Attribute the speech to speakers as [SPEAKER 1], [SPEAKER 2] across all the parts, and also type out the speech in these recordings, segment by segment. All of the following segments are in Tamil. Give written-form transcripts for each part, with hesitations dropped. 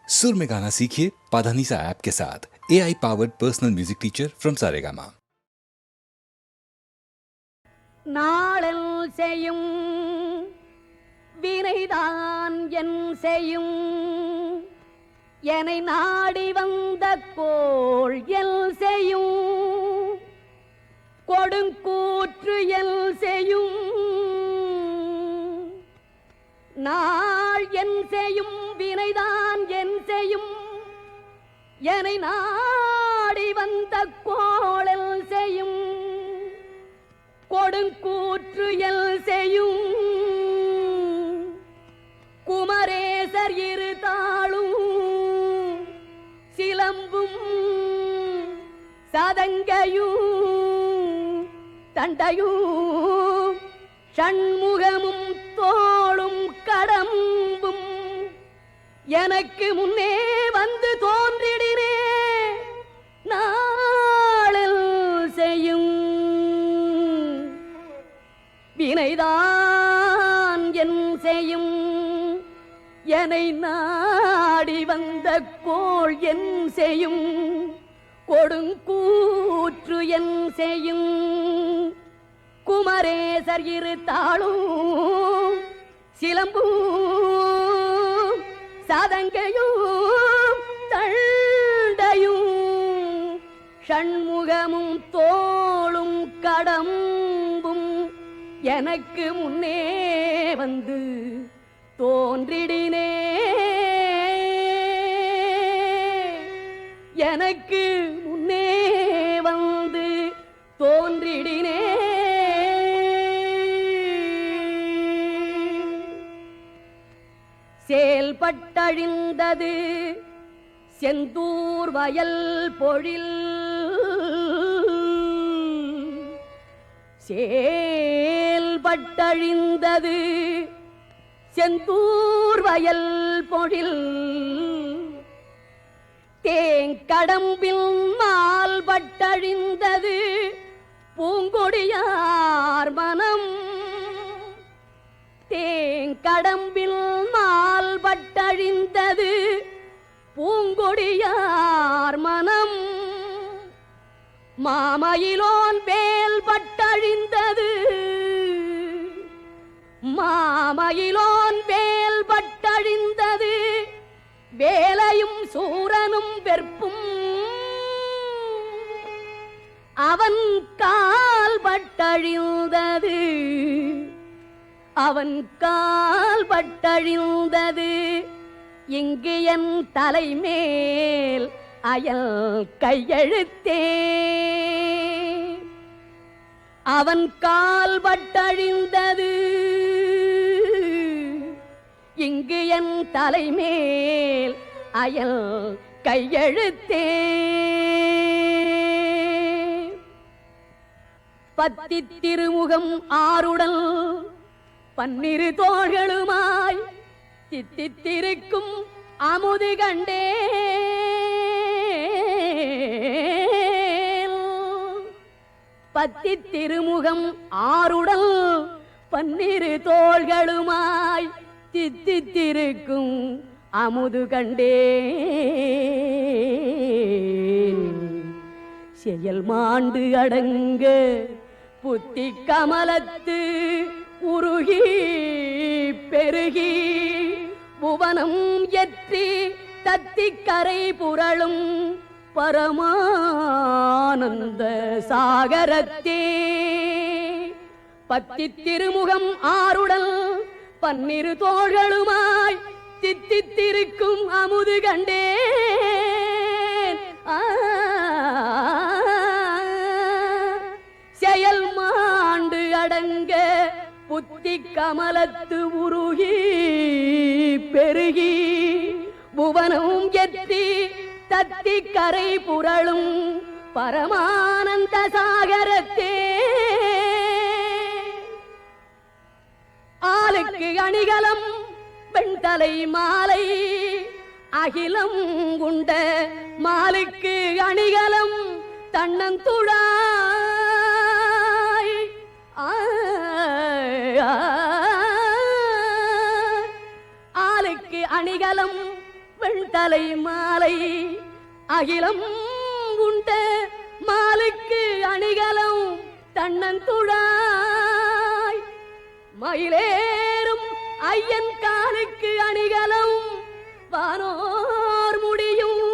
[SPEAKER 1] सुर में गाना सीखिए पाधानीसा ऐप के साथ। AI powered personal music teacher from Saregama.
[SPEAKER 2] நாளல் செய்யும் வினைதான் என் செய்யும் என்னை நாடி வந்த கோள் எல் செய்யும் கொடுங்கூற்று எல் செய்யும் நாள் என் செய்யும் வினைதான் என் செய்யும் என்னை நாடி வந்த கோள் எல் செய்யும் கொடுங்கூற்று எல் செய்யும் குமரேசர் இரு தாளும் சிலம்பும் சதங்கையும் தண்டையும் ஷண்முகமும் தோளும் கடம்பும் எனக்கு முன்னே வந்து தோன்றிடினே நாளில் செய்யும் வினைதான் என் செய்யும் என்னை நாடி வந்த கோள் என் செய்யும் கொடுங்கூற்று என் செய்யும் குமரேசர் இரு தாளும் சிலம்பும் சதங்கையும் தண்டையும் ஷண்முகமும் தோளும் கடம்பும் எனக்கு முன்னே வந்து தோன்றிடினே எனக்கு முன்னே வந்து தோன்றிடினே செயல்பட்டழிந்தது செந்தூர் வயல் பொழில் செயல்பட்டழிந்தது செந்தூர் வயல் பொழில் தேங்கடம்பில் மால்பட்டழிந்தது பூங்கொடியார் மனம் தேங்கடம்பில் மால்பட்டழிந்தது பூங்கொடியார் மனம் மாமயிலோன் வேல் பட்டழிந்தது மாமயிலோன் வேல் பட்டழிந்தது வேலையும் சூரனும் வெற்பும் அவன் கால் பட்டழிந்தது அவன் கால் பட்டழிந்தது இங்கு என் தலைமேல் அயல் கையெழுத்தே அவன் கால் பட்டழிந்தது இங்கு என் தலைமேல் அயல் கையெழுத்தே பத்தி திருமுகம் ஆருடல் பன்னிரு தோள்களுமாய் தித்தித்திருக்கும் அமுது கண்டே பத்தி திருமுகம் ஆருடல் பன்னிரு தோள்களுமாய் தித்தித்திருக்கும் அமுது கண்டே செயல் மாண்டு அடங்க புத்தி கமலத்து உருகி பெருகி புவனம் எற்றி தத்திக்கரை புரளும் பரமானந்த சாகரத்தே பத்தி திருமுகம் ஆருடல் பன்னிரு தோள்களுமாய் தித்தித்திருக்கும் அமுது கண்டே செயல் மாண்டு அடங்க புத்தி கமலத்து உருகி பெருகி புவனம் எற்றி தத்தி கரை புரளும் பரமானந்த சாகரத்தே ஆளுக்கு அணிகலம் பெண்தலை மாலை அகிலம் உண்ட மாலுக்கு அணிகலம் தன்னந்துழாய் ஆளுக்கு அணிகலம் வெண்தலை மாலை அகிலம் உண்ட மாலுக்கு அணிகலம் தன்னந்துழாய் மயிலேறும் ஐயன் காலுக்கு அணிகலம் வானோர் முடியும்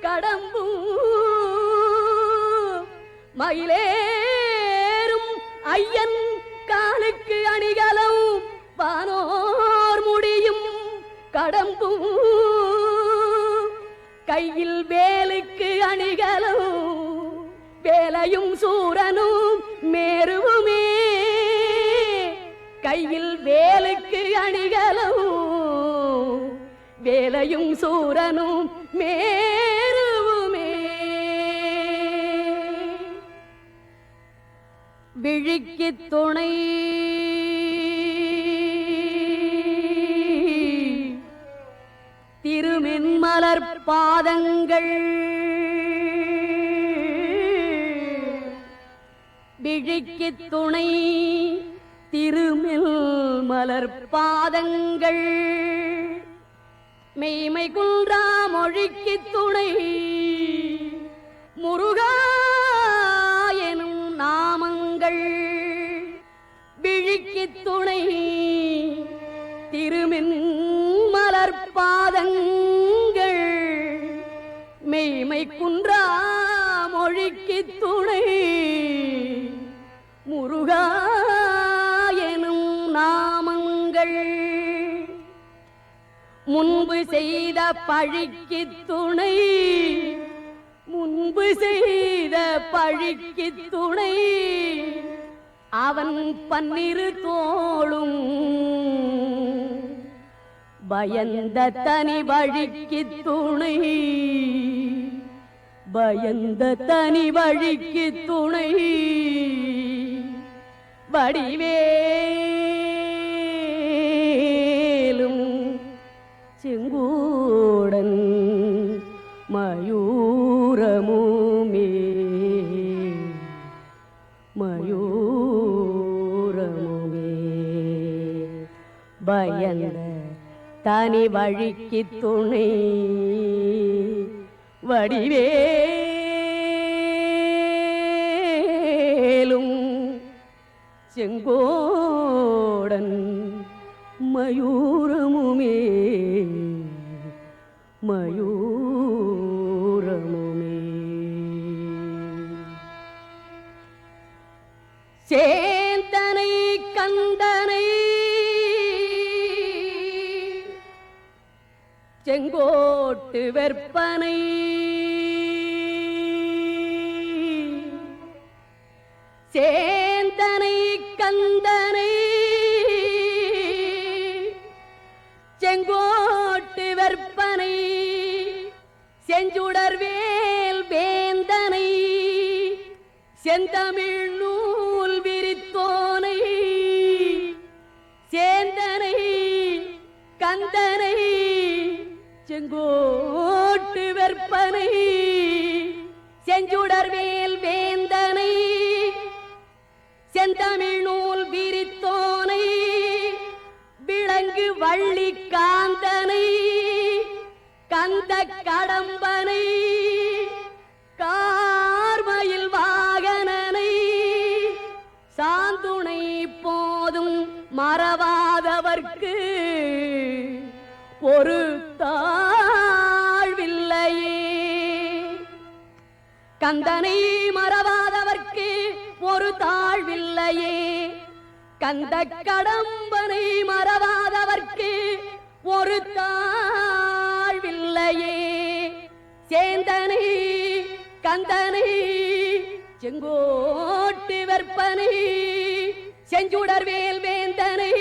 [SPEAKER 2] கடம்பும் மயிலேறும் ஐயன் காலுக்கு அணிகலம் வானோர் முடியும் கடம்பும் கையில் வேலுக்கு அணிகலம் வேலையும் சூரனும் மேருவுமே கையில் வேலுக்கு அணிகலம் வேலையும் சூரனும் மேருவுமே விழிக்கு துணை திருமென்மலர் பாதங்கள் விழிக்கு துணை திருமெல் மலர் பாதங்கள் மெய்மை குன்றா மொழிக்கு துணை முருகா எனும் நாமங்கள் விழிக்கு துணை திருமென் மலர் பாதங்கள் மெய்மை குன்றா மொழிக்கு துணை முருகா எனும் நாமங்கள் முன்பு செய்த பழிக்கு துணை முன்பு செய்த பழிக்கு துணை அவன் பன்னிரு தோளும் பயந்த தனி வழிக்கு துணை பயந்த தனி வழிக்கு துணை வடிவேலும் செங்கூடன் மயூரமுமே மயூரமுமே பயந்த தனி வழிக்கு துணை வடிவேலும் செங்கோடன் மயூரமுமே மயூரமுமே சேந்தனை கந்தனை செங்கோட்டு வெற்பனை சேந்தனை கந்தனை செங்கோட்டு வெற்பனை செஞ்சுடர்வேல் வேந்தனை செந்தமிழ் நூல் விரித்தோனை சேந்தனை கந்தனை செங்கோட்டு வெற்பனை செஞ்சுடர்வேல் வேந்தனை செந்தமிழ் நூல் விரித்தோனை விளங்கு வள்ளி காந்தனை கந்த கடம்பனை கார்மயில் வாகனனை சாந்துணை போதும் மறவாதவர்க்கு ஒரு தாழ்வில்லையே கந்தனை மறவாதவர்க்கு ஒரு தாழ்வில்லையே கந்த கடம்பனை மறவாதவர்க்கு ஒரு தாழ்வில்லையே சேந்தனை கந்தனை செங்கோட்டு வெற்பனை செஞ்சுடர்வேல் வேந்தனை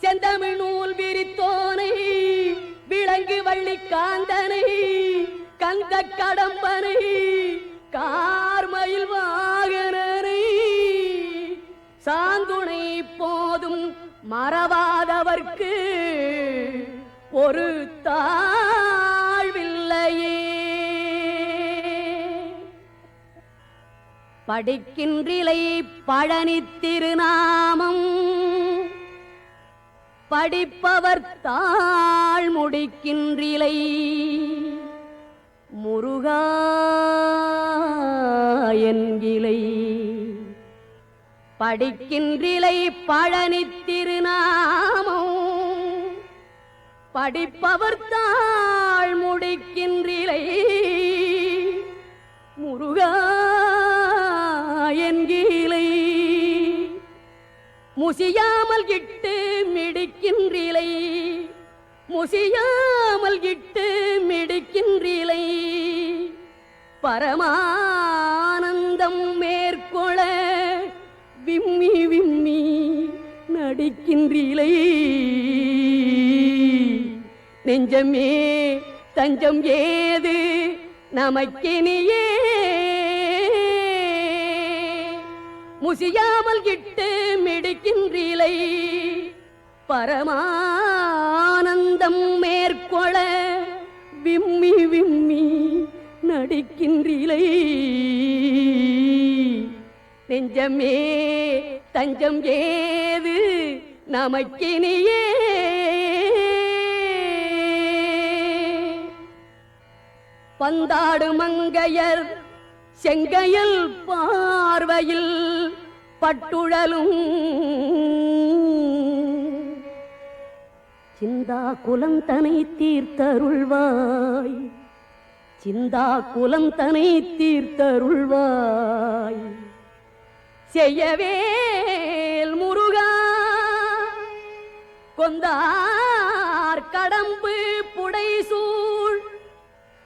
[SPEAKER 2] செந்தமிழ் நூல் விரித்தோனை விளங்கு வள்ளி காந்தனை கந்த கடம்பனை கார்மயில் வாகனனை சாந்துணை போதும் மறவாதவர்க்கு ஒரு தாழ்வில்லையே படிக்கின்றிலை பழனி திருநாமம் படிப்பவர் தாழ் முடிக்கின்றிலை முருகா என்கிலை படிக்கின்றிலை பழனி திருநாமம் படிப்பவர் தாழ் முடிக்கின்றிலை முருகா என்கிலை முசியாமல் இட்டு மிடிக்கின்றிலை முசியாமல் இட்டு மிடிக்கின்றிலை பரமானந்தம் மேற்கொள்ள விம்மி விம்மி நடிக்கின்றிலை நெஞ்சமே தஞ்சம் ஏது நமக்கினியே முசியாமல் இட்டு மிடிக்கின்றிலை பரமானந்தம் மேற்கொள்ள விம்மி விம்மி நடிக்கின்றிலை நெஞ்சமே தஞ்சம் ஏது நமக்கினியே பந்தாடு மங்கையர் செங்கையில் பார்வையில் பட்டுழலும் சிந்தா குலந்தனை தீர்த்தருள்வாய் சிந்தா குலந்தனை தீர்த்தருள்வாய் செய்யவேல் முருகா கொந்தார் கடம்பு புடைசூழ்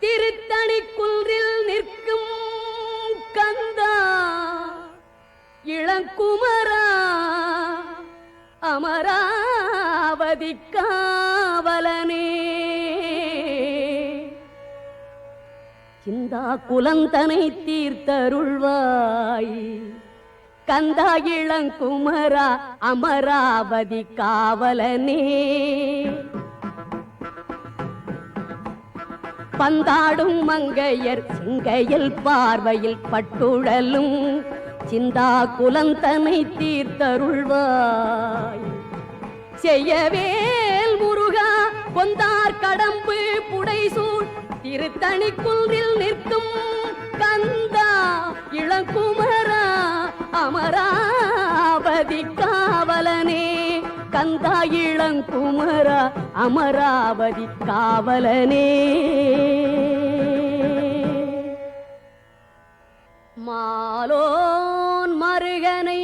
[SPEAKER 2] திருத்தணி குன்றில் நிற்கும் கந்தா இளங்குமரா அமராவதி காவலனே சிந்தா குலந்தனை தீர்த்தருள்வாய் கந்தா இளங்குமரா அமராவதி காவலனே பந்தாடும் மங்கையர் சிங்கையில் பார்வையில் பட்டுழலும் சிந்தா குலந்தனை தீர்த்தருள்வாய் செய்யவேல் முருகா கொந்தார் கடம்பு புடைசூழ் திருத்தணி குன்றில் நிற்கும் கந்தா இளங்குமரா அமராவதி காவலனே கந்தா இளங்குமரா அமராவதி காவலனே மாலோன் மருகனை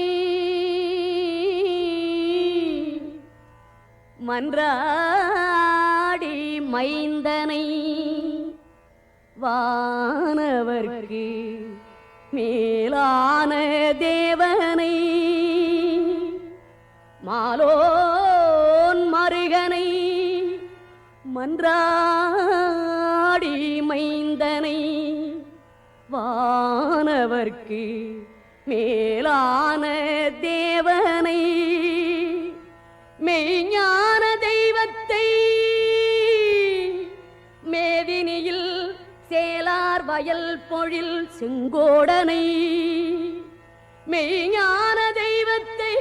[SPEAKER 2] மன்றாடி மைந்தனை வானவர்க்கு மேலான தேவனை மாலோன் மருகனை மன்றாடி மைந்தனை வானவர்க்கு மேலான தேவனை மெய்ஞான தெய்வத்தை மேதினியில் சேலார் வயல் பொழில் செங்கோடனை மெய்ஞான தெய்வத்தை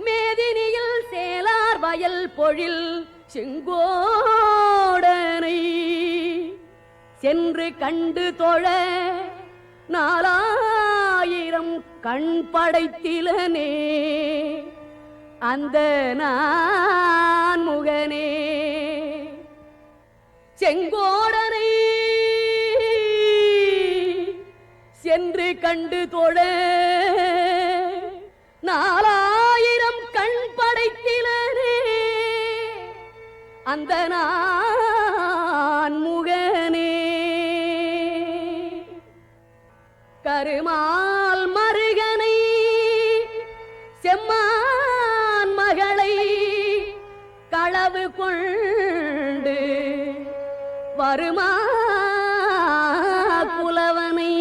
[SPEAKER 2] மேதினியில் சேலார் வயல் பொழில் செங்கோடனை சென்று கண்டு தொழ 4000 கண் படைத்திலனே அந்த நான் முகனே செங்கோடனை சென்று கண்டு தொழ 4000 கண் படைத்திலனே அந்த நான் முகனே கருமால் மருகனை செம்மான் மகளை களவு கொண்டு வருமா புலவனை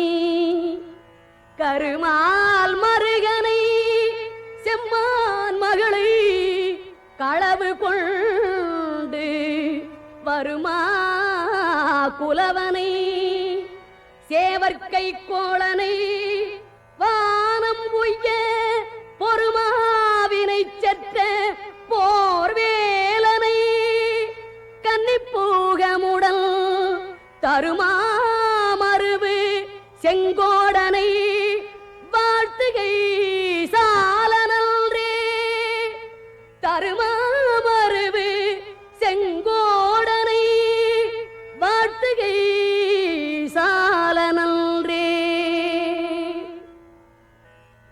[SPEAKER 2] கருமால் மருகனை செம்மான் மகளை களவு கொண்டு வருமா புலவனை சேவற்கை கோளனை வானம் உய்ய பொறுமாவினை செற்ற தருமாமருவு செங்கோடனை வாழ்த்துகை சாலனல்ரே. தருமாமருவு செங்கோடனை வாழ்த்துகை சாலனல்ரே.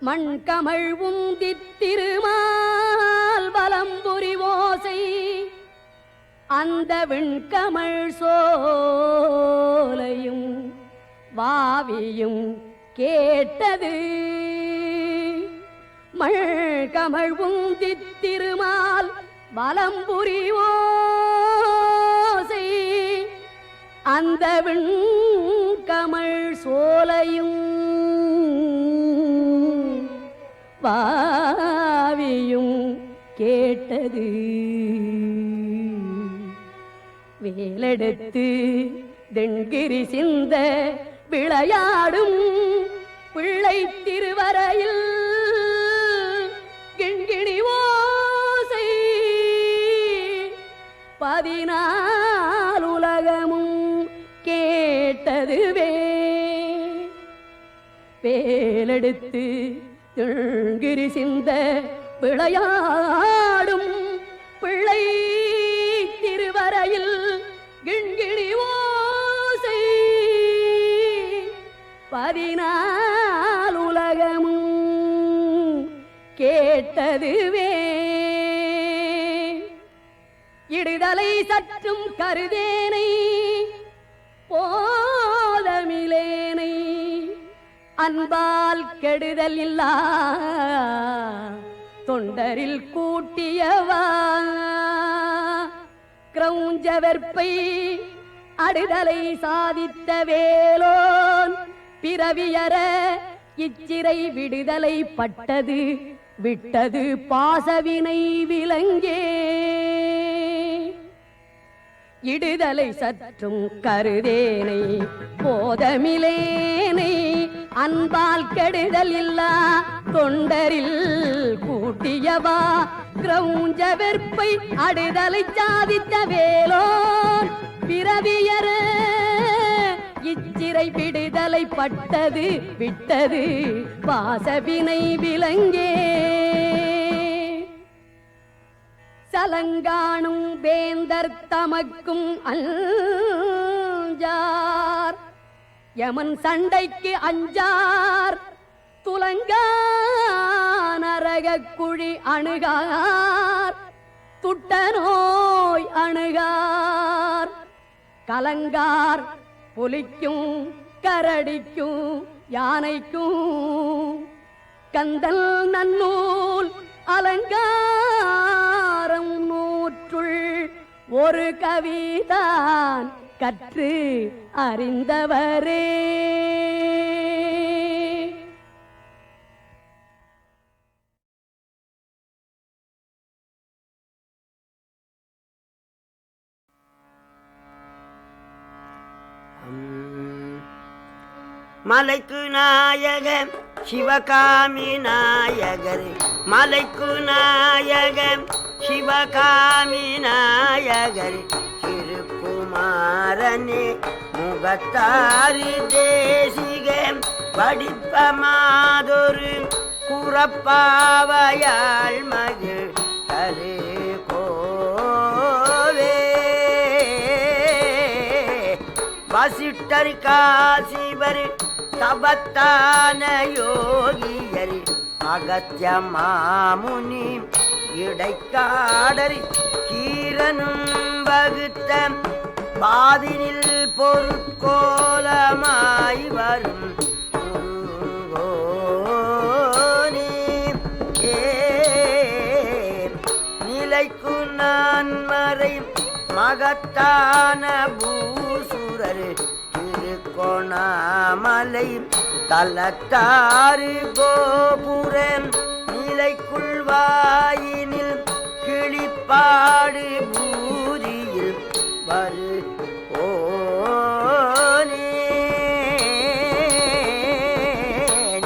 [SPEAKER 2] மண்கமழ் உந்தித் திருமால் வலம்புரி ஓசை அந்த விண்கமழ் சோலையும் வாவியும் கேட்டது. மண்கமழ் உந்தித் திருமால் வலம்புரி ஓசை அந்த விண்கமழ் சோலையும் வாவியும் கேட்டது. வேலெடுத்து தென்கிரி சிந்த விளையாடும் பிள்ளை திருவரையில் கிண்கிணி ஓசை 14 உலகமும் கேட்டதுவே. வேலெடுத்து தென்கிரி சிந்த விளையாடும் பிள்ளை திருவரையில் கிண்கிணி ஓசை 14 உலகமும் கேட்டதுவே. இடுதலை சற்றும் கருதேனை போதமிலேனை அன்பால் கெடுதல் இல்லா தொண்டரில் கூட்டியவா. கிரௌஞ்ச வெற்பை அடுதலை சாதித்த வேலோன் பிறவியற இச்சிறை விடுதலை பட்டது விட்டது பாசவினை விலங்கே. இடுதலை சற்றும் கருதேனை போதமிலேனை அன்பால் கெடுதல் இல்லா தொண்டரில் கூட்டியவா. கிரௌஞ்ச வெற்பை அடுதலை சாதித்த வேலோன் பிறவியற இச்சிறை விடுதலை பட்டது விட்டது வாசவினை விலங்கே. சலங்காணும் வேந்தர் தமக்கும் அஞ்சார் யமன் சண்டைக்கு அஞ்சார் துலங்கா நரகக் குழி அணுகார் துட்ட நோய் அணுகார். கலங்கார் புலிக்கும் கரடிக்கும் யானைக்கும் கந்தல் நன்னூல் அலங்காரம் 100 ஒரு கவிதான் கற்று அறிந்தவரே.
[SPEAKER 3] மலைக்கு நாயக சிவகாமி நாயகர் மலைக்கு நாயக சிவகாமி நாயகர் திருக்குமாரனே முகத்தாரி தேசிக படிப்ப மாதொரு குறப்பாவையாள் மகிழ் தரு கோவே. வசிட்டர் காசிவர் தபத்தான யோகியர் அகத்திய மாமுனி இடைக்காடர் கீரனும் வகுத்த பாதினில் பொருட்கோலமாய் வரும் நிலைக்கு நான் மறை மகத்தான பூசுரர் திருக்கோணாமலை தலத்தாறு கோபுரம் நிலைக்குள் வாயினில் கிளிப்பாடு பூரியில் வரு ஓனே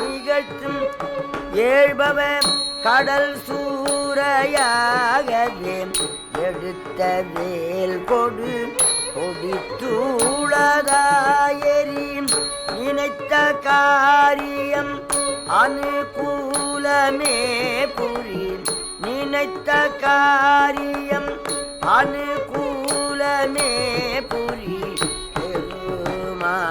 [SPEAKER 3] நிகழ்த்தும் ஏழ்பவன் கடல் சூறையாகவே எடுத்த வேல் கொடு கொடித்தூளதா காரியம் அனுகூலமே புரி, நினைத்த காரியம் அனுகூலமே புரி பெருமாளே.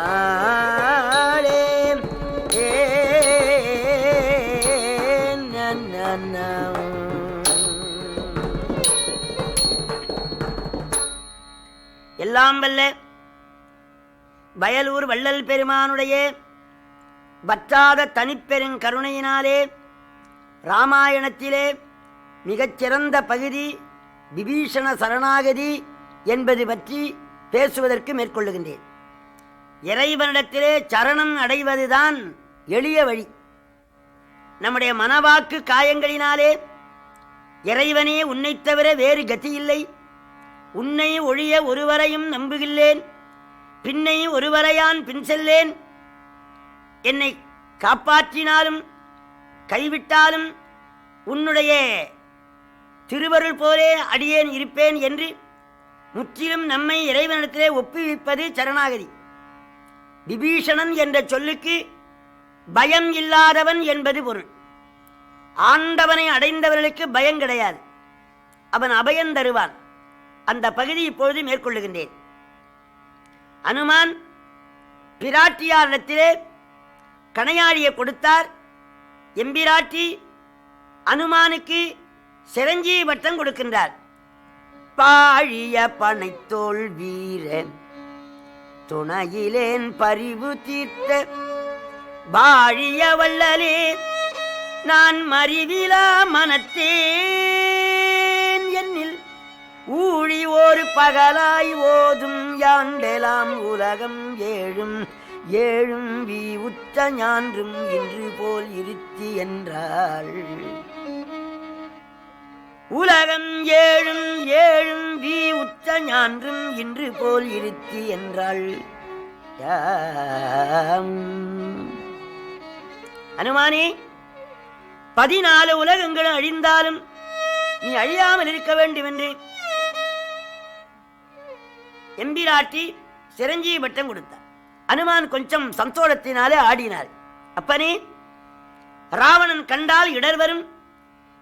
[SPEAKER 3] எல்லாம் வல்ல வயலூர் வள்ளல் பெருமானுடைய வற்றாத தனிப்பெருங் கருணையினாலே இராமாயணத்திலே மிகச்சிறந்த பகுதி விபீஷண சரணாகதி என்பது பற்றி பேசுவதற்கு மேற்கொள்ளுகின்றேன். இறைவனிடத்திலே சரணம் அடைவதுதான் எளிய வழி. நம்முடைய மனவாக்கு காயங்களினாலே இறைவனே உன்னைத் தவிர வேறு கதியில்லை, உன்னை ஒழிய ஒருவரையும் நம்புகில்லேன், பின்னை ஒருவரையான் பின் செல்லேன், என்னை காப்பாற்றினாலும் கைவிட்டாலும் உன்னுடைய திருவருள் போலே அடியேன் இருப்பேன் என்று முற்றிலும் நம்மை இறைவனிடத்திலே ஒப்புவிப்பது சரணாகதி. விபீஷணன் என்ற சொல்லுக்கு பயம் இல்லாதவன் என்பது பொருள். ஆண்டவனை அடைந்தவர்களுக்கு பயம் கிடையாது, அவன் அபயம் தருவான். அந்த பகுதி இப்பொழுது மேற்கொள்ளுகின்றேன். அனுமான் பிராட்டியாரிடத்திலே கணையாழியை கொடுத்தார். எம்பிராட்டி அனுமானுக்கு சிரஞ்சீவி பட்டம் கொடுக்கின்றார். பாழிய பனைத்தோள் வீரன் துணையிலேன் பரிவு தீர்த்த வாழிய வள்ளலே நான் மறிவிலா மனத்தேன் என்னில் ஊழி ஒரு பகலாய் ஓதும் யாண்டெலாம் உலகம் ஏழும் ஏழும் வீ உற்ற ஞான்றும் இன்று போல் இருத்தி என்றாள். உலகம் ஏழும் ஏழும் வீ உற்ற ஞான்றும் இன்று போல் இருத்தி என்றாள். அனுமானே, 14 உலகங்களும் அழிந்தாலும் நீ அழியாமல் இருக்க வேண்டும் என்று எம்பிராட்டி சிரஞ்சீவி பட்டம் கொடுத்தார். அனுமான் கொஞ்சம் சந்தோஷத்தினாலே ஆடினார். அப்பனே, ராவணன் கண்டால் இடர் வரும்,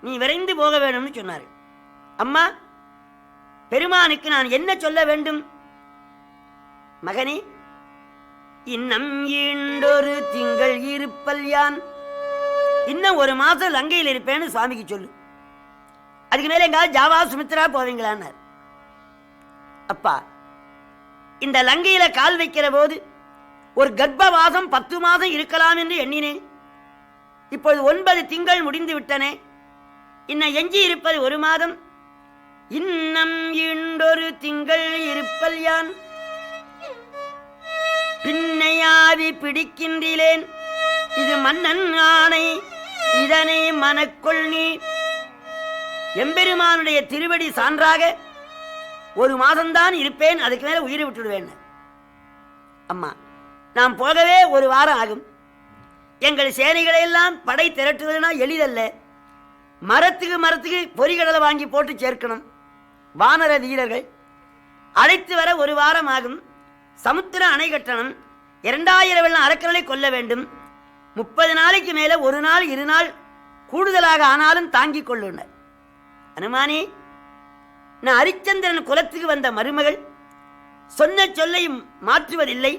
[SPEAKER 3] நீ விரைந்து போக வேண்டும்னு சொன்னார். அம்மா, பெருமானுக்கு நான் என்ன சொல்ல வேண்டும்? மகனே, இன்னம் ஈண்டொரு திங்கள் இருப்பல் யான், இன்னும் 1 மாசம் லங்கையில் இருப்பேன்னு சுவாமிக்கு சொல்லு. அதுக்கு மேலே எங்காவது ஜாவா சுமித்ரா போவீங்களான்னார். அப்பா, இந்த லங்கையில கால் வைக்கிற போது ஒரு கர்ப்பவாசம் 10 மாதம் இருக்கலாம் என்று எண்ணினேன். இப்பொழுது 9 திங்கள் முடிந்து விட்டனே, இன்னும் எஞ்சி இருப்பது 1 மாதம். இன்னம் ஈண்டொரு திங்கள் இருப்பல் யான் பின்னையாவி பிடிக்கின்றேன், இது மன்னன் ஆணை, இதனை மனக்கொள் நீ. எம்பெருமானுடைய திருவடி சான்றாக 1 மாதம்தான் இருப்பேன், அதுக்கு மேல உயிரை விட்டுடுவேன். அம்மா, நாம் போகவே 1 வாரம் ஆகும். எங்கள் சேனைகளை எல்லாம் படை திரட்டுவதுனா எளிதல்ல. மரத்துக்கு பொறிகடலை வாங்கி போட்டு சேர்க்கணும். வானர வீரர்கள் அழைத்து வர 1 வாரம் ஆகும். சமுத்திர அணை கட்டணம், 2000 வெள்ளம் அரக்கர்களை கொல்ல வேண்டும். 30 நாளைக்கு மேல 1 நாள் 2 நாள் கூடுதலாக ஆனாலும் தாங்கிக் கொள்ளுனர். அனுமானே, நான் அரிச்சந்திரன் குலத்துக்கு வந்த மருமகள், சொன்ன சொல்லை மாற்றுவதில்லை.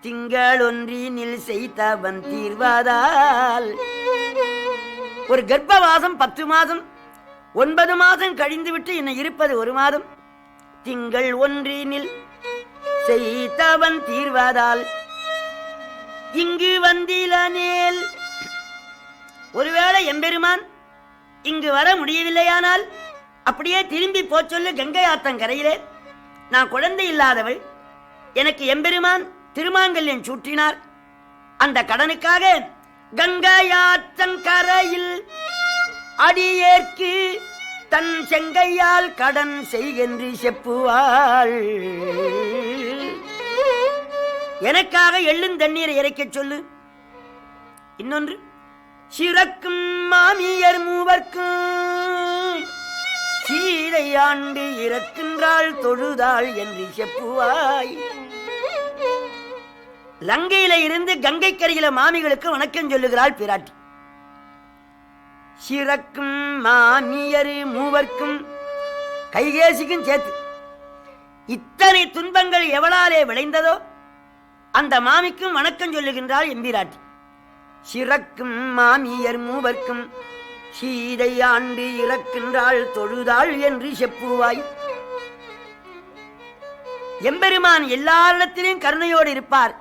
[SPEAKER 3] திங்கள் ஒன்றினில் செய்தவன் தீர்வாதால் ஒரு கர்ப்பவாசம் 10 மாதம், 9 மாதம் கழிந்து விட்டு இன்னும் இருப்பது 1 மாதம். திங்கள் ஒன்றினில் செய்தவன் தீர்வாதால் இங்கு வந்திலனேல், ஒருவேளை எம்பெருமான் இங்கு வர முடியவில்லையானால் அப்படியே திரும்பி போச்சொல்லு கங்கை ஆத்தங்கரையிலே. நான் குழந்தை இல்லாதவள், எனக்கு எம்பெருமான் திருமாங்கல்யம் சூட்டினார். அந்த கடனுக்காக கங்கையாற்றங்கரையில் அடியேற்கு தன் செங்கையால் கடன் செய்கின்ற செப்புவாள். எனக்காக எள்ளும் தண்ணீரை இறைக்க சொல்லு. இன்னொன்று, சிறக்கும் மாமியர் மூவர்க்கும் சீதை ஆண்டு இறக்கின்றாள் தொழுதாள் என்று செப்புவாய். லங்கையில இருந்து கங்கை கரையில மாமிகளுக்கு வணக்கம் சொல்லுகிறாள் பிராட்டி. சிறக்கும் மாமியரு மூவர்க்கும், கைகேசிக்கும் சேர்த்து இத்தனை துன்பங்கள் எவளாலே விளைந்ததோ அந்த மாமிக்கும் வணக்கம் சொல்லுகின்றாள் எம்பிராட்டி. சிறக்கும் மாமியர் மூவர்க்கும் சீதை ஆண்டு இறக்கின்றாள் தொழுதாள் என்று செப்புவாய். எம்பெருமான் எல்லாரிடத்திலும் கருணையோடு இருப்பார்.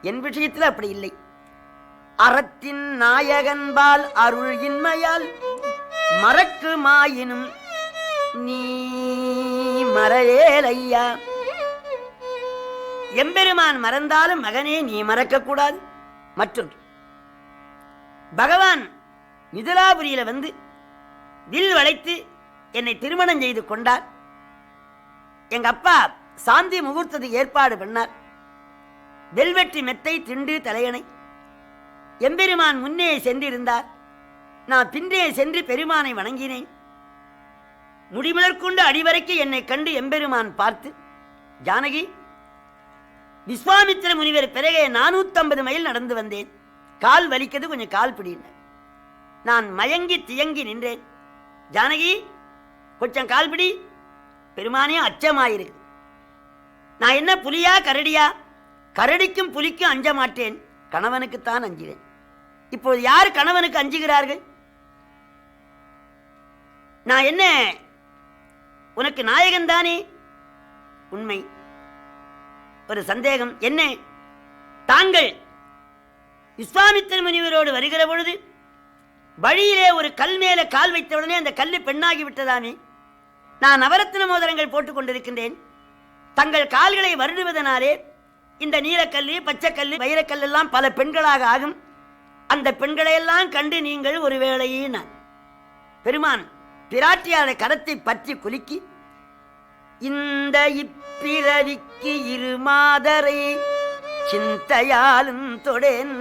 [SPEAKER 3] என் விஷயத்தில் அப்படி இல்லை. அறத்தின் நாயகன்பால் அருள் இன்மையால் மறக்கு மாயினும் நீ மறையேலையா. எம்பெருமான் மறந்தாலும் மகனே நீ மறக்க கூடாது. மற்றொன்று, பகவான் மிதிலாபுரியில வந்து வில் வளைத்து என்னை திருமணம் செய்து கொண்டார். எங்க அப்பா சாந்தி முகூர்த்தத்துக்கு ஏற்பாடு பண்ணார். வெல்வெற்றி மெத்தை திண்டு தலையணை. எம்பெருமான் முன்னே சென்றிருந்தார். நான் பின்னே சென்று பெருமானை வணங்கினேன். முடிமுதற்கொண்டு அடிவரைக்கு என்னை கண்டு எம்பெருமான் பார்த்து, ஜானகி, விஸ்வாமித்திர முனிவர் பிறகே 450 மைல் நடந்து வந்தேன். கால் வலிக்கிறது, கொஞ்சம் கால் பிடின. நான் மயங்கி தியங்கி நின்றேன். ஜானகி, கொஞ்சம் கால் பிடி. பெருமானே அச்சமாயிருக்கு. நான் என்ன புலியா கரடியா? கரடிக்கும் புலிக்கும் அஞ்ச மாட்டேன், கணவனுக்குத்தான் அஞ்சுகிறேன். இப்போது யார் கணவனுக்கு அஞ்சுகிறார்கள்? நான் என்ன உனக்கு நாயகன் தானே? உண்மை. ஒரு சந்தேகம் என்ன? தாங்கள் விஸ்வாமித்திர முனிவரோடு வருகிற பொழுது வழியிலே ஒரு கல் மேல கால் வைத்தவுடனே அந்த கல்லு பெண்ணாகி விட்டதாமே. நான் நவரத்ன மோதிரங்கள் போட்டுக் கொண்டிருக்கின்றேன். தங்கள் கால்களை வருடுவதனாலே இந்த நீலக்கல்லு, பச்சைக்கல்லு, வைரக்கல் எல்லாம் பல பெண்களாக ஆகும். அந்த பெண்களையெல்லாம் கண்டு நீங்கள் ஒருவேளையே நான் பெருமான் பிராட்டியாரை கரத்தை பற்றி குலுக்கி, இந்த இப்பிறவிக்கு 2 மாதரை சிந்தையாலும் தொடேன்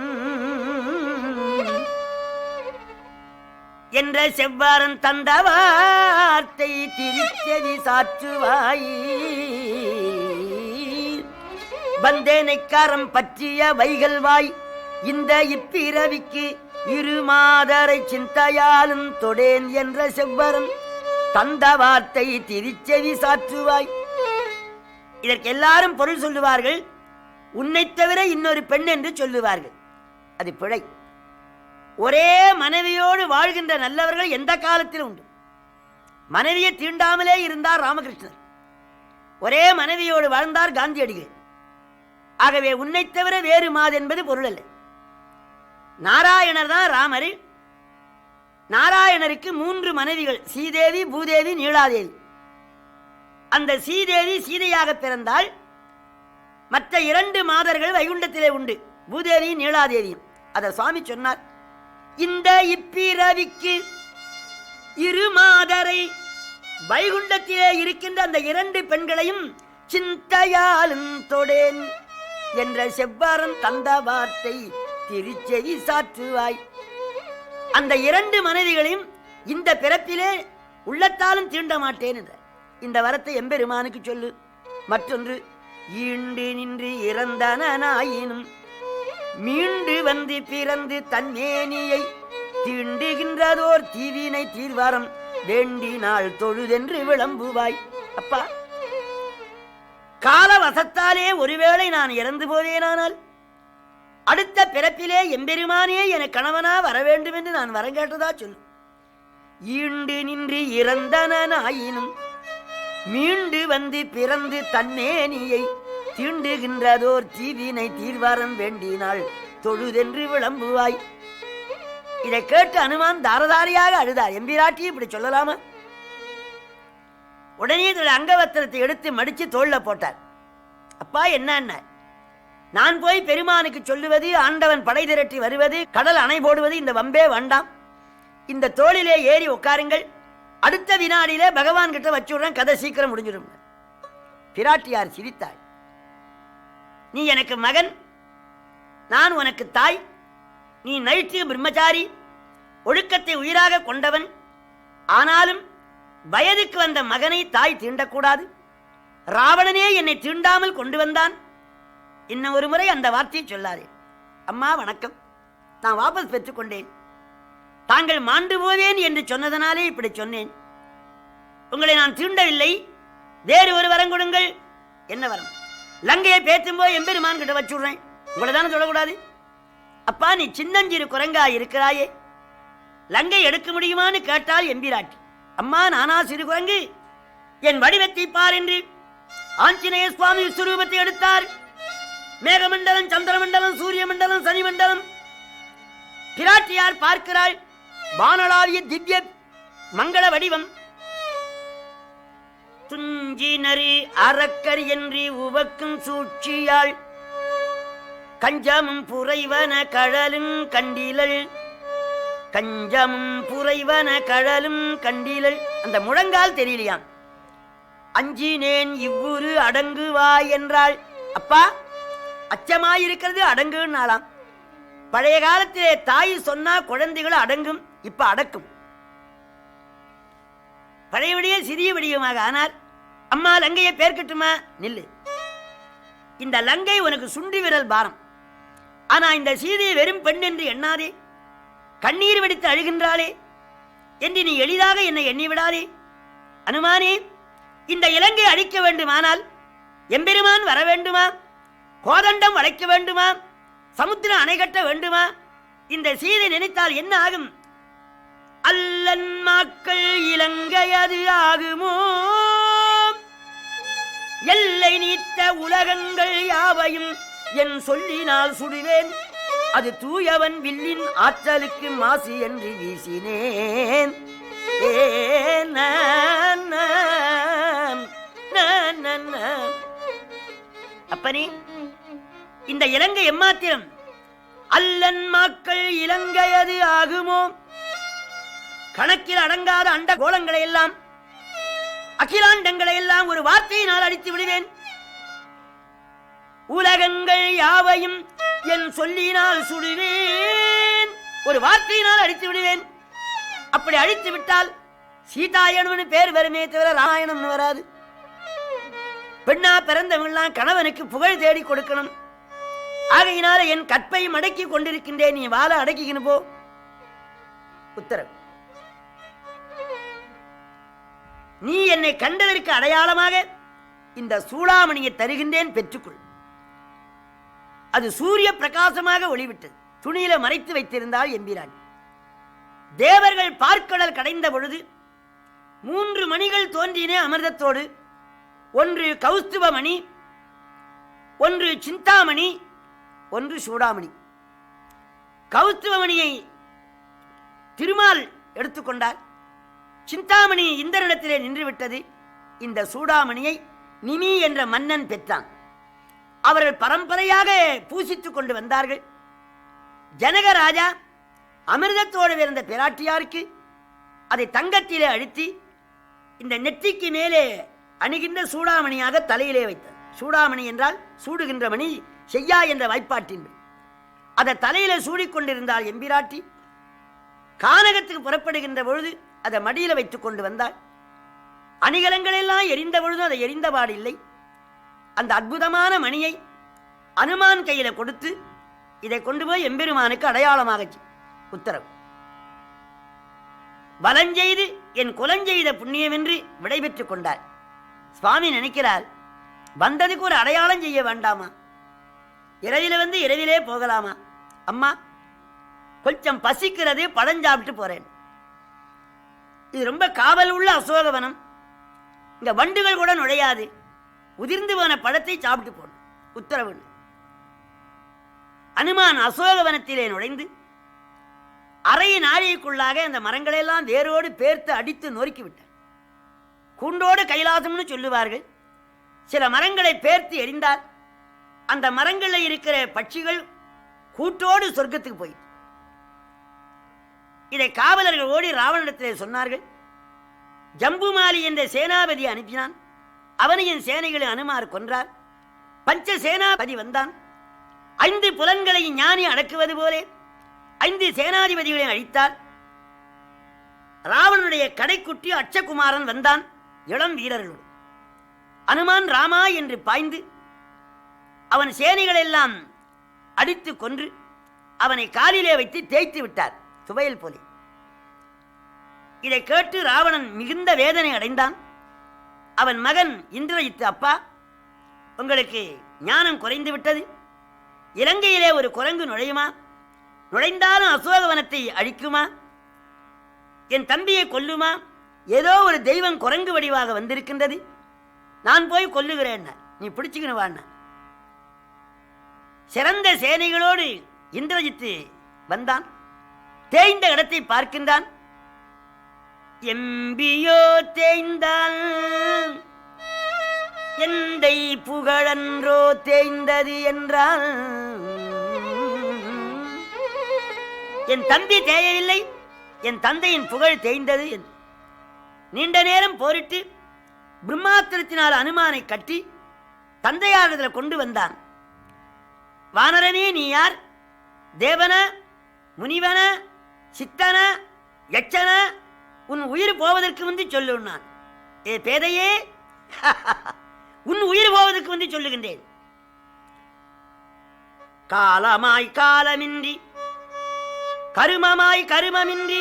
[SPEAKER 3] என்ற செவ்வாரன் தந்த வார்த்தை திருச்செவி சாற்றுவாய். வந்தேனைக்காரம் பற்றிய வைகல்வாய், இந்த இப்பிறவிக்கு 2 மாதரை சிந்தையாலும் தொடேன் என்ற செவ்வரம் தந்த வார்த்தை திருச்செவி சாற்றுவாய். இதற்கு எல்லாரும் பொருள் சொல்லுவார்கள். உன்னை தவிர இன்னொரு பெண் என்று சொல்லுவார்கள். அது பிழை. ஒரே மனைவியோடு வாழ்கின்ற நல்லவர்கள் எந்த காலத்திலும் உண்டு. மனைவியை தீண்டாமலே இருந்தார் ராமகிருஷ்ணர். ஒரே மனைவியோடு வாழ்ந்தார் காந்தியடிகள். ஆகவே உன்னை தவிர வேறு மாது என்பது பொருள் அல்ல. நாராயணர் தான் ராமர். நாராயணருக்கு 3 மனைவிகள், சீதேவி, பூதேவி, நீலாதேவி. அந்த சீதேவி சீதையாக பிறந்தால். மற்ற 2 மாதர்கள் வைகுண்டத்திலே உண்டு, பூதேவி, நீலாதேவியும். அதை சுவாமி சொன்னார். இந்த இப்பிறவிக்கு 2 மாதரை, வைகுண்டத்திலே இருக்கின்ற அந்த 2 பெண்களையும் சிந்தையாலும் தொடேன் என்ற செவ்வாரம் தந்த வார்த்தை திருச்செவி சாற்றுவாய். அந்த 2 மனைவிகளையும் இந்த பிறப்பிலே உள்ளத்தாலும் தீண்ட மாட்டேன் என்ற இந்த வரத்தை எம்பெருமானுக்கு சொல்லு. மற்றொன்று, ஈண்டு நின்று இறந்தனாயினும் மீண்டு வந்து பிறந்து தன்மேனியை தீண்டுகின்றதோர் தீவினை தீர்வாரம் வேண்டினாள் தொழுதென்று விளம்புவாய். அப்பா, காலவசத்தாலே ஒருவேளை நான் இறந்து போதேனானால் அடுத்த பிறப்பிலே எம்பெருமானே என கணவனா வர வேண்டும் என்று நான் வரம் கேட்டதா சொல்லு. ஈண்டு நின்று இறந்தனாயினும் மீண்டு வந்து பிறந்து தன்மேனியை தீண்டுகின்றதோர் தீவினை தீர்வாரம் வேண்டினாள் தொழுதென்று விளம்புவாய். இதை கேட்டு அனுமான் தாரதாரியாக அழுதார். எம்பிராட்டி இப்படி சொல்லலாமா? உடனே தன்னுடைய அங்கவஸ்திரத்தை எடுத்து மடிச்சு தோள்ல போட்டார். அப்பா, என்ன? நான் போய் பெருமானுக்கு சொல்லுவது, ஆண்டவன் படை திரட்டி வருவது, கடல் அணை போடுவது, இந்த வம்பே வேண்டாம். இந்த தோளிலே ஏறி உட்காருங்கள். அடுத்த வினாடியிலே பகவான் கிட்ட வச்சுடுறேன், கதை சீக்கிரம் முடிஞ்சிடும். பிராட்டியார் சிரித்தாள். நீ எனக்கு மகன், நான் உனக்கு தாய். நீ நைட்டிய பிரம்மச்சாரி, ஒழுக்கத்தை உயிராக கொண்டவன். ஆனாலும் வயதுக்கு வந்த மகனை தாய் தீண்டக்கூடாது. ராவணனே என்னை தீண்டாமல் கொண்டு வந்தான். இன்னும் ஒரு முறை அந்த வார்த்தையை சொல்லாதே. அம்மா வணக்கம், நான் வாபஸ் பெற்றுக்கொண்டேன். தாங்கள் மாண்டு போவேன் என்று சொன்னதனாலே இப்படி சொன்னேன். உங்களை நான் தீண்டவில்லை. வேறு ஒரு வரம் கொடுங்கள். என்ன வரம்? லங்கையை பேச்சும்போது எம்பெருமான் கிட்ட வச்சுடுறேன். உங்களை தானே சொல்லக்கூடாது. அப்பா, நீ சின்னஞ்சிறு குரங்கா இருக்கிறாயே, லங்கை எடுக்க முடியுமான்னு கேட்டால் எம்பிராட்டி. அம்மா, நானா சிறு குரங்கு? என் வடிவத்தை பார் என்று ஆஞ்சநேய சுவாமி விஸ்வரூபத்தை எடுத்தார். மேகமண்டலம், சந்திரமண்டலம், சூரிய மண்டலம், சனி மண்டலம். பிராட்டியார் பார்க்கிறாள். வானளாவிய திவ்ய மங்கள வடிவம். துஞ்சினரி அறக்கர் என்று உவக்கும் சூழ்ச்சியாள் கஞ்சமும் புரைவன கழலும் கண்டிலள். கஞ்சமும் புரைவன கழலும் கண்டிலள். அந்த முழங்கால் தெரியலையாம். அஞ்சினேன் இவ்வுரு அடங்குவாய் என்றாள். அப்பா, அச்சமாயிருக்கிறது அடங்குனாலாம். பழைய காலத்திலே தாய் சொன்னா குழந்தைகள் அடங்கும், இப்ப அடக்கும். பழையபடியே சிறிய வடிவமாக ஆனார். அம்மா, லங்கையை பேர்க்கட்டுமா? நில்லு. இந்த லங்கை உனக்கு சுண்டி விரல் பாரம். ஆனா இந்த சீதையை வெறும் பெண் என்று எண்ணாதே. கண்ணீர் வெடித்து அழுகின்றாளே என்று நீ எளிதாக என்னை எண்ணி விடாதே. அனுமானே, இந்த இலங்கை அழிக்க வேண்டுமானால் எம்பெருமான் வர வேண்டுமா? கோதண்டம் வளைக்க வேண்டுமா? சமுத்திரம் அணை கட்ட வேண்டுமா? இந்த சீதை நினைத்தால் என்ன ஆகும்? அல்லன் மக்கள் இலங்கை அது ஆகுமோ? எல்லை நீத்த உலகங்கள் யாவையும் என் சொல்லினால் சுடுவேன். அது தூயவன் வில்லின் ஆற்றலுக்கு மாசு என்று வீசினேன். அப்பனே, இந்த இலங்கை எம்மாத்திரம்? அல்லன் மக்கள் இலங்கையது ஆகுமோ? கணக்கில் அடங்காத அண்ட கோலங்களை எல்லாம், அகிலாண்டங்களை எல்லாம் ஒரு வார்த்தையினால் அடித்து விடுவேன். உலகங்கள் யாவையும் என் சொல்லினால் சுடுவேன். ஒரு வார்த்தையினால் அடித்து விடுவேன். அப்படி அழித்து விட்டால் சீதாயனு பேர் வருமே தவிர ராமாயணம் வராது. பெண்ணா பிறந்தவங்களாம் கணவனுக்கு புகழ் தேடி கொடுக்கணும். ஆகையினால என் கற்பை மடக்கி கொண்டிருக்கின்றேன். நீ வாழ அடக்கிக்கணும் போ. உத்தரவு. நீ என்னை கண்டதற்கு அடையாளமாக இந்த சூடாமணியை தருகின்றேன், பெற்றுக்கொள். அது சூரிய பிரகாசமாக ஒளிவிட்டது. துணியில மறைத்து வைத்திருந்தால் எம்பிரான். தேவர்கள் பார்க்கடல் கடைந்த பொழுது 3 மணிகள் தோன்றினே அமிர்தத்தோடு. ஒன்று கௌஸ்துபமணி, ஒன்று சிந்தாமணி, ஒன்று சூடாமணி. கௌஸ்துபமணியை திருமால் எடுத்துக்கொண்டார். சிந்தாமணி இந்திரனிடத்திலே நின்று விட்டது. இந்த சூடாமணியை நிமி என்ற மன்னன் பெற்றான். அவர்கள் பரம்பரையாக பூசித்துக் கொண்டு வந்தார்கள். ஜனகராஜா அமிர்தத்தோடு இருந்த பிராட்டியாருக்கு அதை தங்கத்திலே அழுத்தி இந்த நெற்றிக்கு மேலே அணிகின்ற சூடாமணியாக தலையிலே வைத்தார். சூடாமணி என்றால் சூடுகின்ற மணி, செய்யா என்ற வாய்ப்பாட்டின் அதை தலையிலே சூடிக்கொண்டிருந்தால் எம்பிராட்டி. கானகத்துக்கு புறப்படுகின்ற பொழுது அதை மடியில வைத்துக் கொண்டு வந்தாள். அணிகலங்கள் எல்லாம் எரிந்த பொழுதும் அதை எரிந்தபாடு இல்லை. அந்த அற்புதமான மணியை அனுமான் கையில கொடுத்து இதை கொண்டு போய் எம்பெருமானுக்கு அடையாளமாக உத்தரவு. வலஞ்செய்து என் குலஞ்செய்த புண்ணியம் என்று விடைபெற்றுக் கொண்டார். சுவாமி நினைக்கிறார், வந்ததுக்கு ஒரு அடையாளம் செய்ய வேண்டாமா? இரவில வந்து இரவிலே போகலாமா? அம்மா, கொஞ்சம் பசிக்கிறது, பழம் சாப்பிட்டு போறேன். இது ரொம்ப காவல் உள்ள அசோகவனம். இங்க வண்டுகள் கூட நுழையாது. உதிர்ந்து போன பழத்தை சாப்பிட்டு போன உத்தரவு. அனுமான் அசோகவனத்திலே நுழைந்து அரை நாழிகைக்குள்ளாக அந்த மரங்களெல்லாம் வேரோடு பேர்த்து அடித்து நொறுக்கி விட்டார். கூண்டோடு கைலாசம்னு சொல்லுவார்கள். சில மரங்களை பேர்த்து எரிந்தார். அந்த மரங்களில் இருக்கிற பட்சிகள் கூட்டோடு சொர்க்கத்துக்கு போய் இதை காவலர்கள் ஓடி ராவணனிடத்திலே சொன்னார்கள். ஜம்புமாலி என்ற சேனாபதி அனுப்பினான். அவனையின் சேனைகளை அனுமார் கொன்றார். பஞ்ச சேனாபதி வந்தான். 5 புலன்களை ஞானி அடக்குவது போலே 5 சேனாதிபதிகளை அழித்தார். ராவணனுடைய கடைக்குட்டி அட்சகுமாரன் வந்தான். இளம் வீரர்களோடு அனுமான் ராமா என்று பாய்ந்து அவன் சேனைகள் எல்லாம் அடித்து கொன்று அவனை காலிலே வைத்து தேய்த்து விட்டார் துவையல் போலே. இதை கேட்டு ராவணன் மிகுந்த வேதனை அடைந்தான். அவன் மகன் இந்திரஜித்து, அப்பா, உங்களுக்கு ஞானம் குறைந்து விட்டது. இலங்கையிலே ஒரு குரங்கு நுழையுமா? நுழைந்தாலும் அசோகவனத்தை அழிக்குமா? என் தம்பியை கொல்லுமா? ஏதோ ஒரு தெய்வம் குரங்கு வடிவாக வந்திருக்கின்றது, நான் போய் கொல்லுகிறேன், நீ பிடிச்சுக்கணும் வாண்ண. சிறந்த சேனைகளோடு இந்திரஜித்து வந்தான். தேய்ந்த இடத்தை பார்க்கின்றான். எம்பியோ தேய்ந்தால் எந்தை புகழன்றோ தேய்ந்தது என்றால், என் தம்பி தேயவில்லை, என் தந்தையின் புகழ் தேய்ந்தது. நீண்ட நேரம் போரிட்டு பிரம்மாத்திரத்தினால் அனுமானை கட்டி தந்தையாரிடத்தில் கொண்டு வந்தான். வானரனே, நீ யார்? தேவன, முனிவன, சித்தன, யட்சன, உன் உயிர் போவதற்கு வந்து சொல்லுன்னான். ஏ பேதையே, உன் உயிர் போவதற்கு வந்து சொல்லுகின்றேன். காலமாய் காலமின்றி, கருமமாய் கருமமின்றி,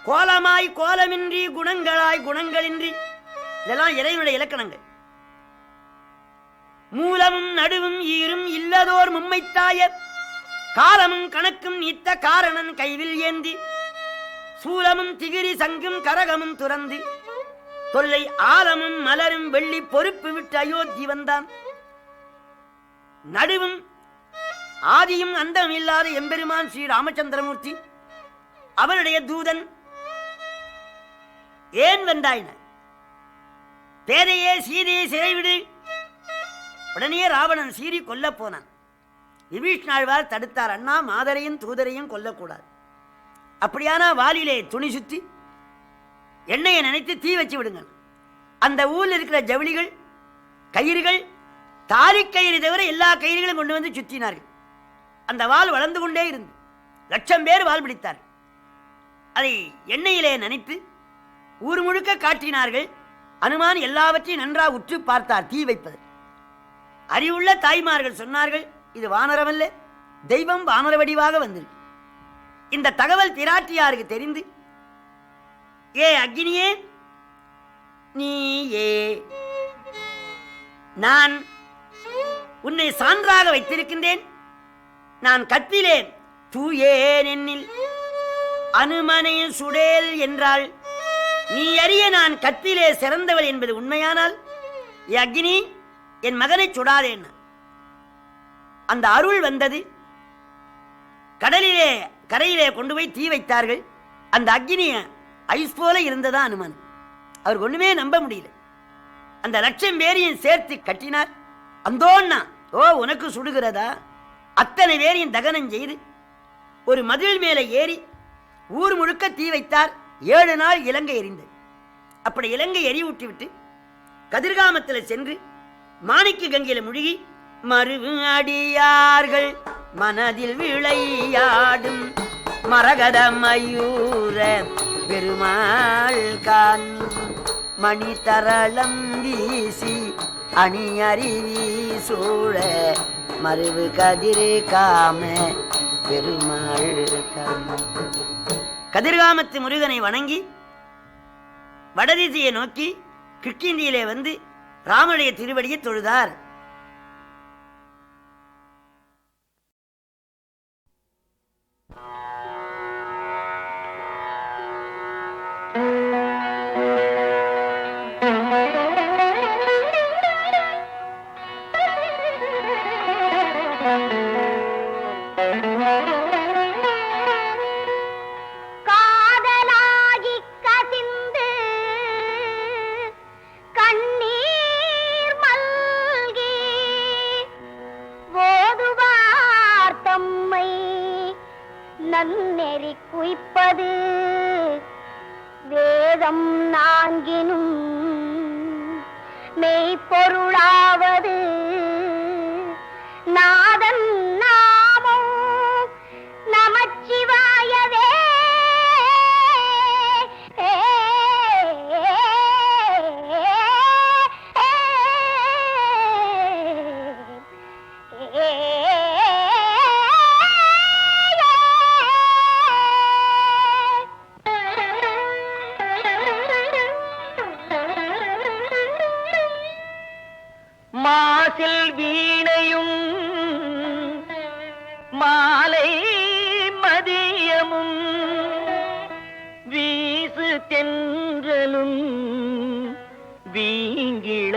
[SPEAKER 3] கோலமாய் கோலமின்றி, குணங்களாய் குணங்களின்றி, இதெல்லாம் இறைவனுடைய இலக்கணங்கள். மூலமும் நடுவும் ஈரும் இல்லதோர் மும்மைத்தாய, காலமும் கணக்கும் நீத்த காரணன் கைவில் ஏந்தி, சூலமும் திகிரி சங்கும் கரகமும் துறந்து, தொல்லை ஆலமும் மலரும் வெள்ளி பொறுப்பு விட்டு அயோத்தி வந்தான். நடுவும் ஆதியும் அந்தம் இல்லாத எம்பெருமான் ஸ்ரீ ராமச்சந்திரமூர்த்தி, அவனுடைய தூதன். ஏன் வந்தாயின? பேதையே, சீதையை சிறைவிடு. உடனே ராவணன் சீறி கொல்ல போனான். விபீஷ்ணாழ்வார் தடுத்தார். அண்ணா, மாதரையும் தூதரையும் கொல்லக்கூடாது. அப்படியானா வாலிலே துணி சுத்தி எண்ணெயை நினைத்து தீ வச்சு விடுங்க. அந்த ஊரில் இருக்கிற ஜவுளிகள், கயிறுகள், தாலி கயிறு தவிர எல்லா கயிறுகளும் கொண்டு வந்து சுத்தினார்கள். அந்த வால் வளர்ந்து கொண்டே இருந்து 1,00,000 பேர் வால் பிடித்தார். அதை எண்ணெயிலே நினைத்து ஊர் முழுக்க காட்டினார்கள். அனுமான் எல்லாவற்றையும் நன்றாக உற்று பார்த்தார் தீ வைப்பது. அறிவுள்ள தாய்மார்கள் சொன்னார்கள், இது வானரமல்ல, தெய்வம் வானர வடிவாக வந்திருக்கு. இந்த தகவல் பிராட்டியாருக்கு தெரிந்து, ஏ அக்னியே, நீயே, நான் உன்னை சான்றாக வைத்திருக்கின்றேன். நான் கற்பிலே தூயேன் என்னில் அனுமனை சுடேல் என்றாள். நீ அறிய நான் கற்பிலே சிறந்தவள் என்பது உண்மையானால், ஏ அக்னி, என் மகனை சுடாதேன். அந்த அருள் வந்தது. கடலிலே கரையிலே கொண்டு போய் தீ வைத்தார்கள். அந்த அக்னிய ஐஸ் போல இருந்ததா அனுமன். அவருக்கு ஒண்ணுமே நம்ப முடியல. அந்த 1,00,000 பேரையும் சேர்த்து கட்டினார். அந்தோன்னா, ஓ உனக்கு சுடுகிறதா? அத்தனை பேரையும் தகனம் செய்து ஒரு மதில் மேலே ஏறி ஊர் முழுக்க தீ வைத்தார். 7 நாள் இலங்கை எரிந்தது. அப்படி இலங்கை எரியூட்டி விட்டு கதிர்காமத்தில் சென்று மாணிக்க கங்கையில முழுகி, மருவு அடியார்கள் மனதில் விளையாடும் மரகத மயூர பெருமாள் கான் மணி தரளம் வீசி அணி அருவி சூழ மருவு கதிர் காம பெருமாள் கான். கதிர்காமத்து முருகனை வணங்கி வடதிசையை நோக்கி கிஷ்கிந்தியிலே வந்து ராமனுடைய திருவடியை தொழுதார்.
[SPEAKER 4] நன்னெறி குய்ப்பது வேதம் நான்கினும் மெய்ப்பொருளாவது நாதன் நாமம் நமச்சிவாயவே.
[SPEAKER 5] மாசில் வீணையும் மாலை மதியமும் வீசு தென்றலும் வீங்கிளவேனிலும்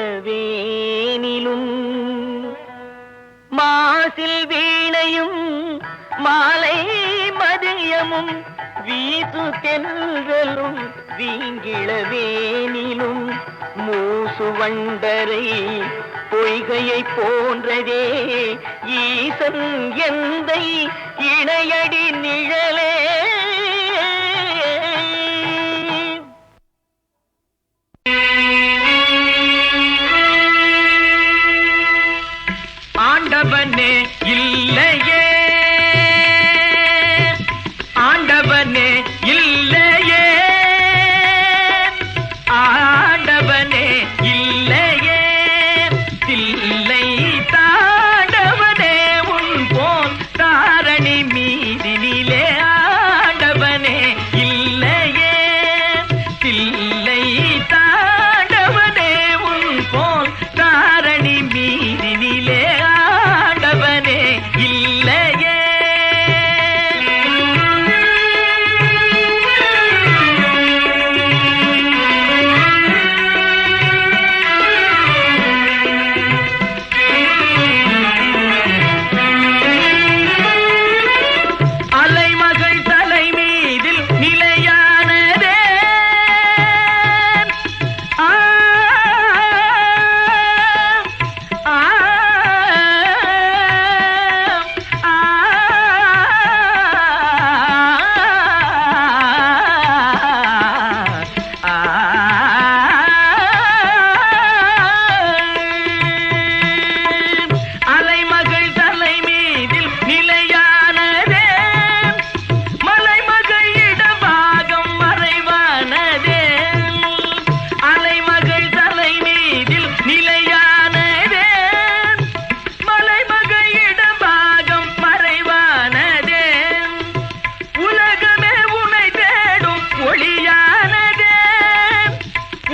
[SPEAKER 5] மாசில் வீணையும் மாலை மதியமும் வீசு தென்றலும் வீங்கிளவேனிலும் மூசு வண்டரை பொய்கையை போன்றதே ஈசன் எந்தை இணையடி நிழலே. ஆண்டவனே இல்லையே, ஆண்டவனே இல்லையே, ஆண்டவனே இல்லையே, தில்லை தாண்டவனே உன் போல் தாரணி மீதினிலே. ஆண்டவனே இல்லையே, தில்லை தாண்டவனே உன் போல் தாரணி மீதினிலே. ஆண்டவனே இல்லையே. அலைமகள் தலை மீதில் நிலையானதே. ஆ ஆ அலைமகள் தலை மீதில் நிலையானதே, மலைமகள் இடபாகம் மறைவானதே. அலைமகள் தலை மீதில் நிலையானதே, மலைமகள் இடபாகம் மறைவானதே. உலகமே உனை தேடும் ஒளியானதே,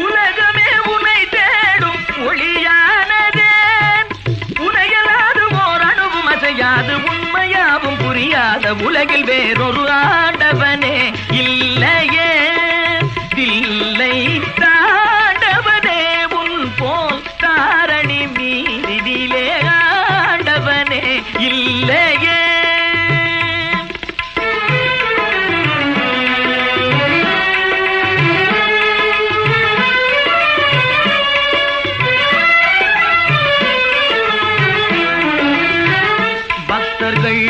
[SPEAKER 5] உலகமே உனை தேடும் ஒளியானதே. உனையலாது ஓர் அணுவும் அசையாது, உண்மையாவும் புரியாத உலகில் வேறொரு ஆண்டவனே இல்லையே. தில்லை தாண்டவனே உன் போல் தாரணி மீதிலே. ஆண்டவனே இல்லையே. பக்தர்கள்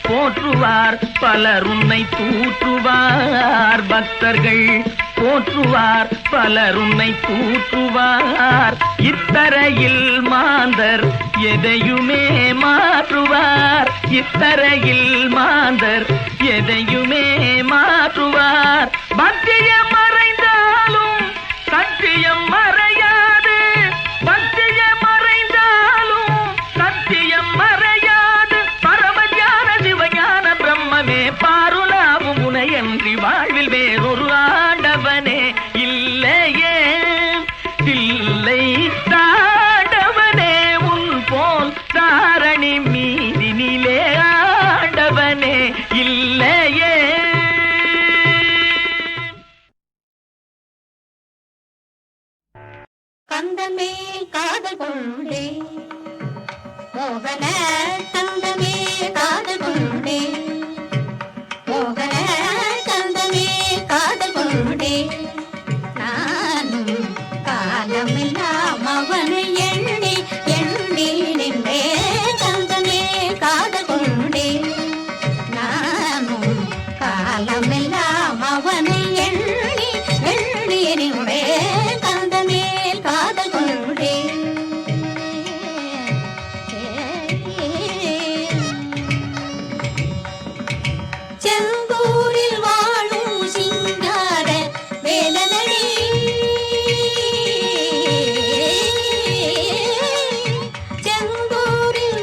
[SPEAKER 5] போற்றுவார் பலர் உன்னை தூற்றுவார். பக்தர்கள் போற்றுவார் பலர் உன்னை தூற்றுவார். இத்தரையில் மாந்தர் எதையுமே மாற்றுவார். இத்தரையில் மாந்தர் எதையுமே மாற்றுவார். பக்தியம் மறைந்தாலும் சத்தியம் மறையாது. பக்தியம் மறைந்தாலும் சத்தியம் மறையாது. பரமஞான சிவஞான பிரம்மமே பாருலாவும் உனையன்றி வாழ்வில் வேறொரு ஆண்டவனே இல்லையே. தில்லை தாண்டவனே உன் போல் தாரணி மீதினிலே. ஆண்டவனே இல்லையே.
[SPEAKER 6] கந்தமே காதல் கொண்டே மோகன கந்தமே காதல் கொண்டே மோகன கந்தமே காதல் கொண்டே நானும் காலமெல்லாம் அவனை எண்ணி எண்ணி நின்றே. கந்தமே காதல் கொண்டே நானும் காலமெல்லாம் அவனை எண்ணி எண்ணி நின்றே. கந்தமே காதல் கொண்டே செந்தூரில் வாழும் சிங்கார வேலனடி. செந்தூரில்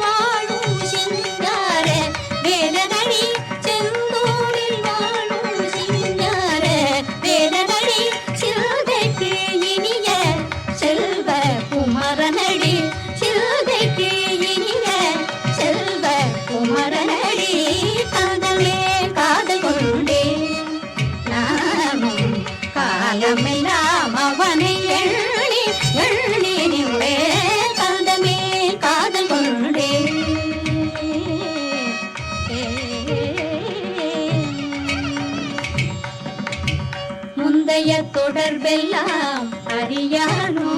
[SPEAKER 6] தொடர்பெல்லாம் அறியானோ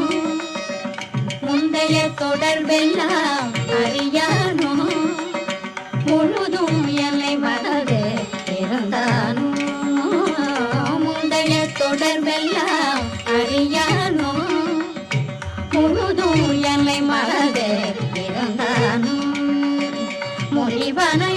[SPEAKER 6] முந்தைய தொடர்பெல்லாம் அறியானோ முழுதும் என்னை மறந்து இருந்தானோ முந்தைய தொடர்பெல்லாம் அறியானோ முழுதும் என்னை மறந்து இருந்தானோ முனிவனை